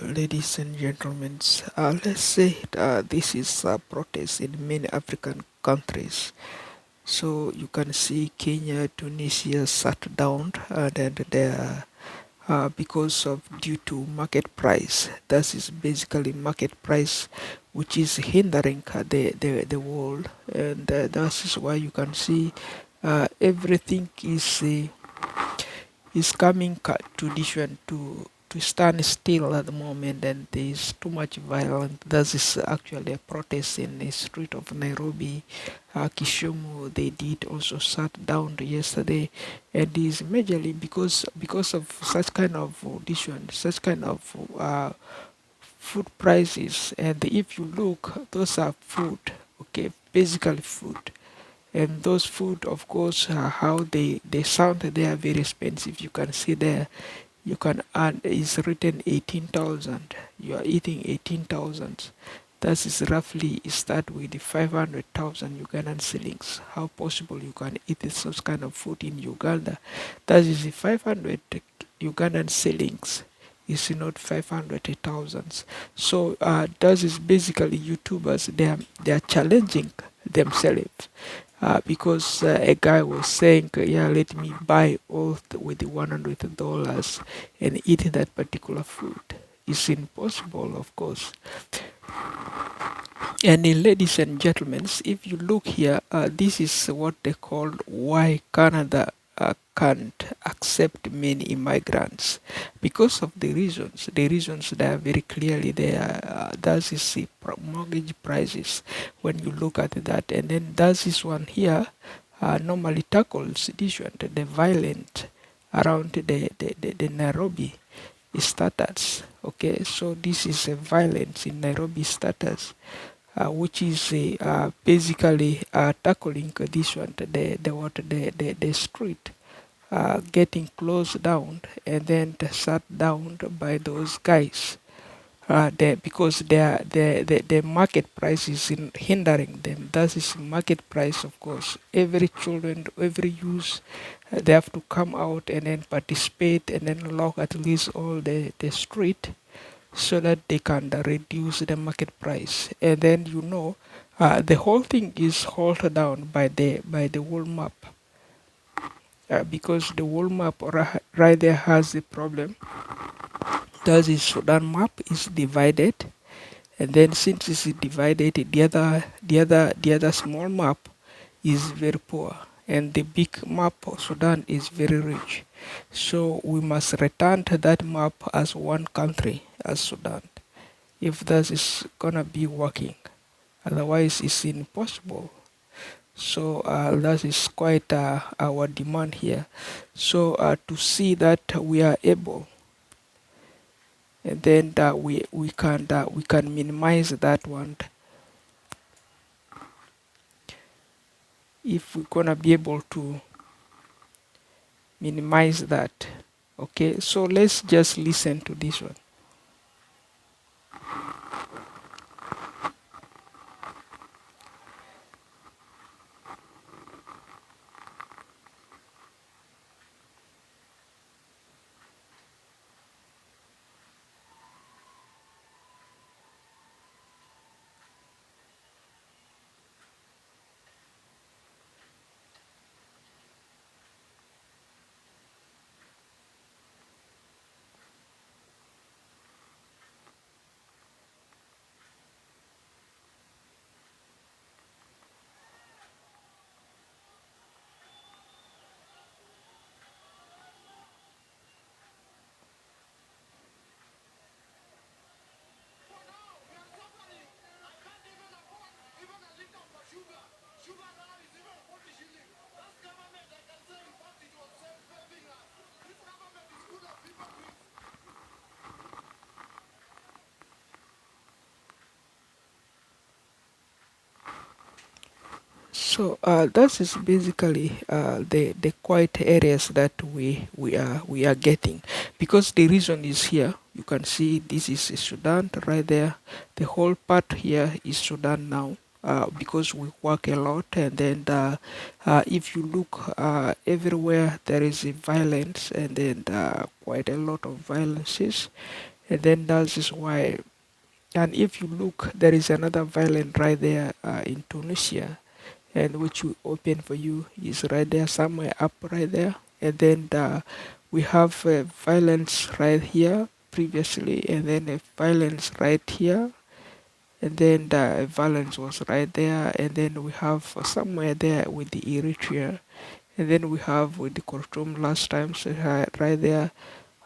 Ladies and gentlemen, let's say this is a protest in many African countries. So you can see Kenya, Tunisia shut down, and there because of due to market price. That is basically market price, which is hindering the world, and that is why you can see everything is coming to decision to stand still at the moment, and there is too much violence. That is actually a protest in the street of Nairobi, Kisumu. They did also shut down yesterday, and is majorly because of such kind of decision, such kind of food prices. And if you look, those are food, okay, basically food, and those food, of course, how they sound, they are very expensive. You can see there, you can earn, is written 18,000, you are eating 18,000. That is roughly start with 500,000 Ugandan shillings. How possible you can eat such kind of food in Uganda? That is 500 Ugandan shillings, is not 500,000. So that is basically YouTubers, they are challenging themselves, because a guy was saying, yeah, let me buy all with the $100 and eat that particular food. It's impossible, of course. And ladies and gentlemen, if you look here, this is what they call why Canada can't accept many immigrants, because of the reasons. The reasons that are very clearly there. That is the mortgage prices. When you look at that, and then that is one here. Normally tackles this one, the violent around the Nairobi status. Okay, so this is a violence in Nairobi status, which is basically tackling this one, the street getting closed down and then shut down by those guys. Because the market price is hindering them. That is market price, of course. Every children, every youth, they have to come out and then participate and then lock at least all the street, so that they can reduce the market price. And then the whole thing is halted down by the world map, because the world map right there has the problem. That is Sudan map is divided, and then since it's divided, the other small map is very poor, and the big map of Sudan is very rich. So we must return to that map as one country, as Sudan, if that is gonna be working. Otherwise, it's impossible. So that is quite our demand here. So to see that we are able, and then that we can minimize that one. If we're gonna be able to minimize that, okay. So let's just listen to this one. So that is basically the quiet areas that we are getting, because the reason is here. You can see this is Sudan right there. The whole part here is Sudan now. Because we work a lot, and then if you look everywhere, there is a violence, and then quite a lot of violences. and then that is why. And if you look, there is another violent right there in Tunisia, and which we open for you is right there somewhere up right there, and then we have violence right here previously, and then a violence right here, and then the violence was right there, and then we have somewhere there with the Eritrea, and then we have with the Khartoum last time, so right there,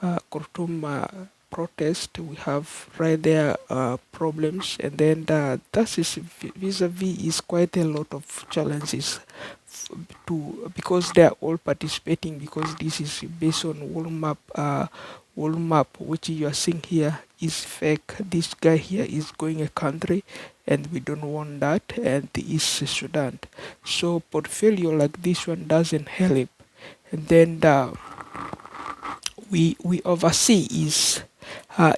Khartoum protest, we have right there problems, and then that is vis-a-vis is quite a lot of challenges to, because they are all participating, because this is based on world map which you are seeing here is fake. This guy here is going a country, and we don't want that, and East Sudan. So portfolio like this one doesn't help, and then we oversee is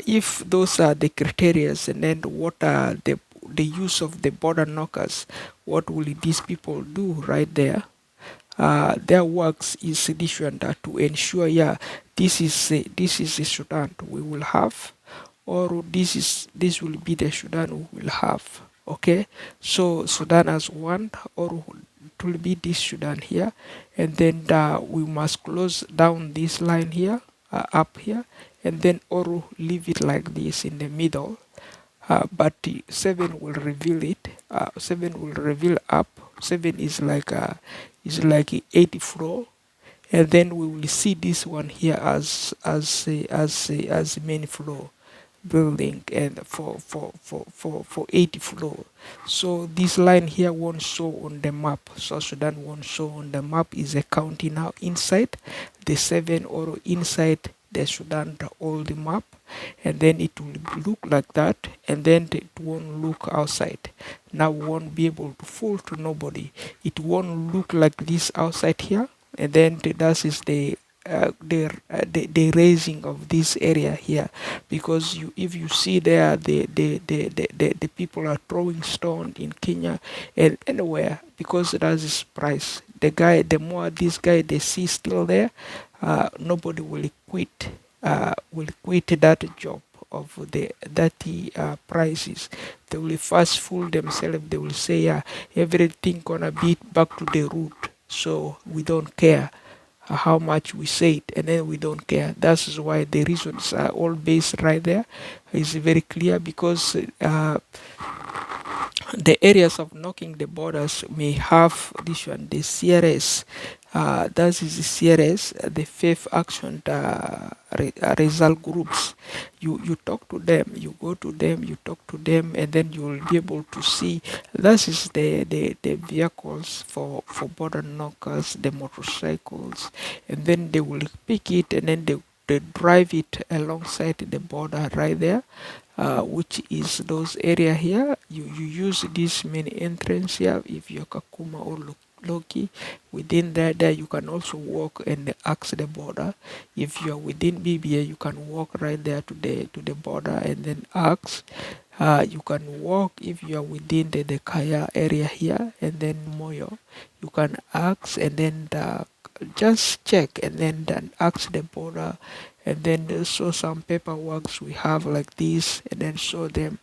if those are the criteria, and then what are the use of the border knockers, what will these people do right there. Their works is sufficient to ensure, yeah, this is the Sudan we will have, or this will be the Sudan we will have. Okay, so Sudan as one, or it will be this Sudan here, and then we must close down this line here, up here, and then or leave it like this in the middle, but the 7 will reveal it. 7 will reveal up. 7 is like a 80 floor, and then we will see this one here as a main floor building, and for 80 floor. So this line here won't show on the map. South Sudan won't show on the map. Is a county now inside the 7, or inside the Sudan the old map, and then it will look like that, and then it won't look outside. Now won't be able to fool to nobody. It won't look like this outside here, and then that is the raising of this area here, because if you see there, the people are throwing stone in Kenya and anywhere, because that is price. The more this guy they see still there, nobody will quit that job of the dirty prices. They will first fool themselves. They will say, yeah, everything gonna be back to the root, so we don't care how much we say it, and then we don't care. That's why the reasons are all based right there. Is very clear, because the areas of knocking the borders may have this one, the CRS. That is the CRS, the Faith Action Result Groups. You talk to them, you go to them, you talk to them, and then you will be able to see that is the vehicles for border knockers, the motorcycles, and then they will pick it, and then they drive it alongside the border right there, which is those area here. You use this main entrance here if you're Kakuma or Loki. Within there you can also walk and ask the border. If you're within BBA, you can walk right there to the border and then ask. You can walk if you are within the Kaya area here, and then Moyo, you can ask, and then just check, and then ask the border, and then show some paperwork we have like this, and then show them,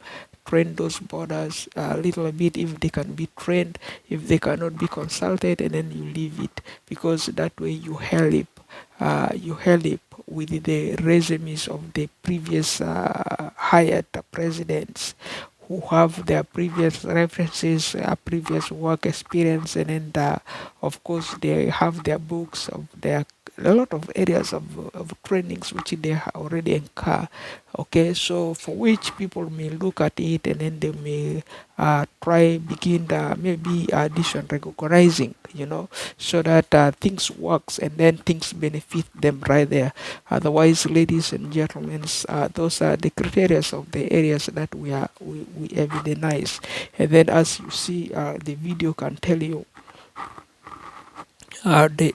train those borders a little bit if they can be trained, if they cannot be consulted, and then you leave it, because that way you help with the resumes of the previous hired presidents, who have their previous references, previous work experience, and then of course they have their books of their a lot of areas of trainings which they already incur. Okay, so for which people may look at it, and then they may try begin maybe addition recognizing, so that things works, and then things benefit them right there. Otherwise, ladies and gentlemen, those are the criteria of the areas that we evidence. And then as you see, the video can tell you the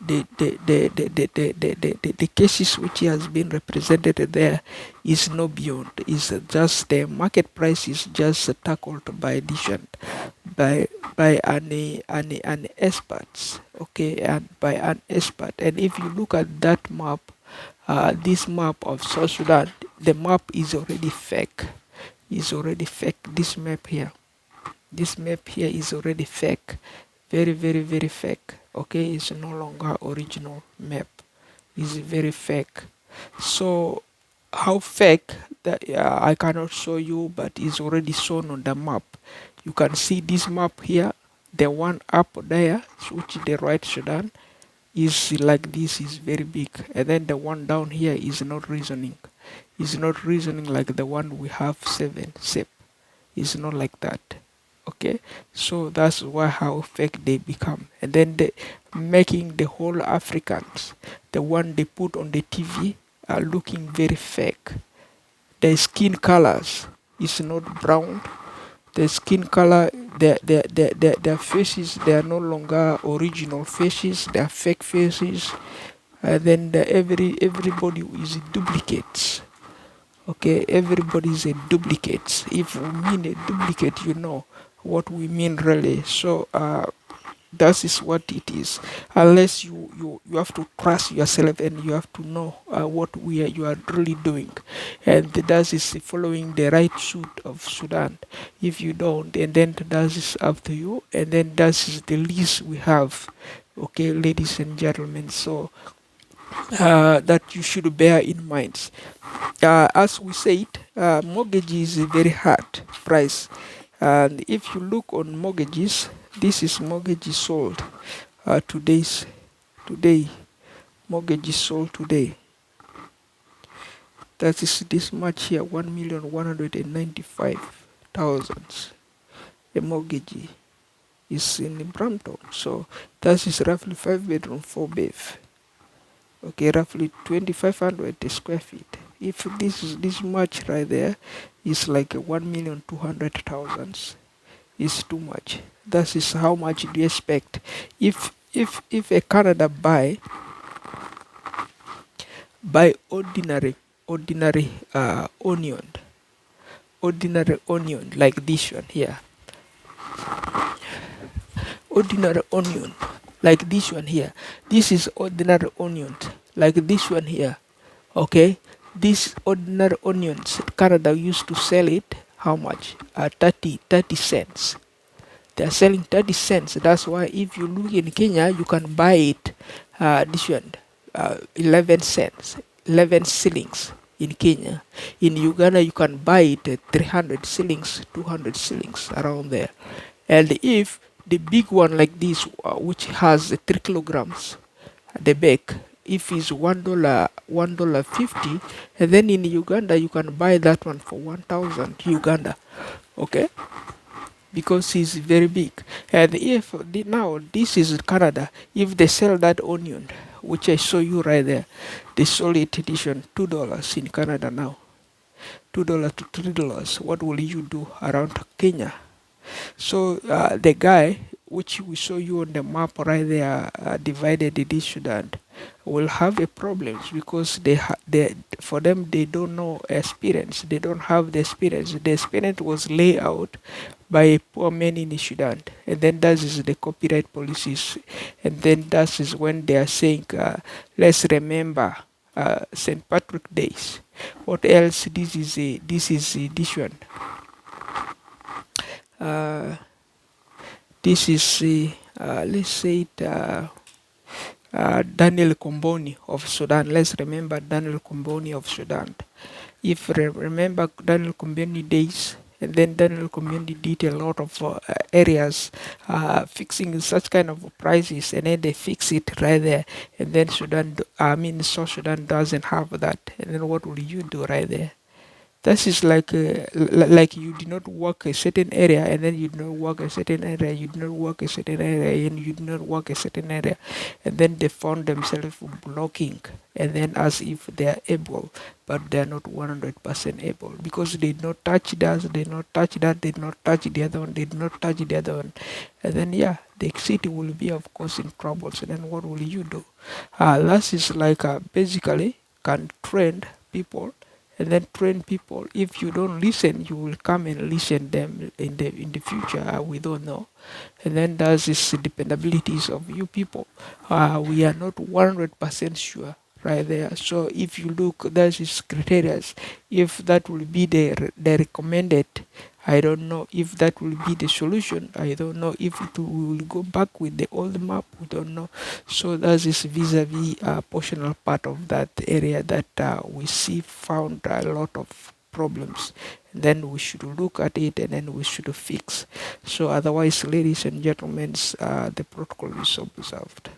cases which has been represented there is no beyond. Is just the market price is just tackled by addition, by an experts. Okay, and by an expert. And if you look at that map, this map of South Sudan, the map is already fake. Is already fake. This map here is already fake. Very, very, very fake. Okay, it's no longer original map. It's very fake. So how fake that I cannot show you, but it's already shown on the map. You can see this map here, the one up there, which is the right Sudan, is like this, is very big, and then the one down here is not reasoning. Is not reasoning like the one we have 7 SIP. It's not like that. Okay, so that's why how fake they become, and then they making the whole Africans, the one they put on the TV, are looking very fake. The skin colors is not brown. The skin color, their faces, they are no longer original faces. They are fake faces, and then everybody is duplicates. Okay, everybody is a duplicate. If we mean a duplicate, you know what we mean really. So that is what it is. Unless you have to trust yourself and you have to know what you are really doing, and that is following the right suit of Sudan. If you don't, and then that is up to you, and then that is the least we have. Okay, ladies and gentlemen. So that you should bear in mind. As we said, mortgage is a very hard price, and if you look on mortgages, this is mortgage is sold today. Mortgage is sold today. That is this much here, 1,195,000. The mortgage is in Brampton, so that is roughly 5 bedroom, 4 bath. Okay, roughly 2,500 square feet. If this is this much right there, is like 1,200,000. Is too much. That is how much do you expect? If a Canada buy ordinary onion, like this one here, ordinary onion like this one here. This is ordinary onions like this one here. Okay, these ordinary onions, Canada used to sell it how much? 30 cents. They are selling 30 cents. That's why if you look in Kenya, you can buy it this one 11 cents, 11 shillings in Kenya. In Uganda, you can buy it at 300 shillings, 200 shillings, around there. And if the big one like this, which has 3 kilograms, the bag, if it's $1.50, and then in Uganda you can buy that one for 1,000 Uganda. Okay, because it's very big. And if now this is Canada, if they sell that onion, which I show you right there, they sold it edition $2 in Canada now, $2 to $3. What will you do around Kenya? So the guy which we show you on the map right there, divided this Sudan, will have a problems because for them they don't know experience. They don't have the experience. The experience was laid out by poor men in Sudan, and then that is the copyright policies, and then that is when they are saying, let's remember St. Patrick Days. What else? This is this one. This is let's say it. Daniel Comboni of Sudan. Let's remember Daniel Comboni of Sudan. If remember Daniel Comboni days, and then Daniel Comboni did a lot of areas fixing such kind of prices, and then they fix it right there, and then South Sudan doesn't have that, and then what will you do right there? That is like you did not work a certain area, and then you did not work a certain area, you did not work a certain area, and you did not work a certain area, and then they found themselves blocking, and then as if they are able, but they are not 100% able, because they did not touch that, they did not touch that, they did not touch the other one, they did not touch the other one, and then yeah, the city will be of course in troubles, and then what will you do? That is like basically can train people, and then train people. If you don't listen, you will come and listen them in the future. We don't know, and then there's this dependabilities of you people. We are not 100% sure right there. So if you look, that is criteria. If that will be the recommended, I don't know if that will be the solution. I don't know if it will go back with the old map. We don't know. So that is vis-a-vis portional part of that area that we see found a lot of problems. Then we should look at it and then we should fix. So otherwise, ladies and gentlemen, the protocol is observed.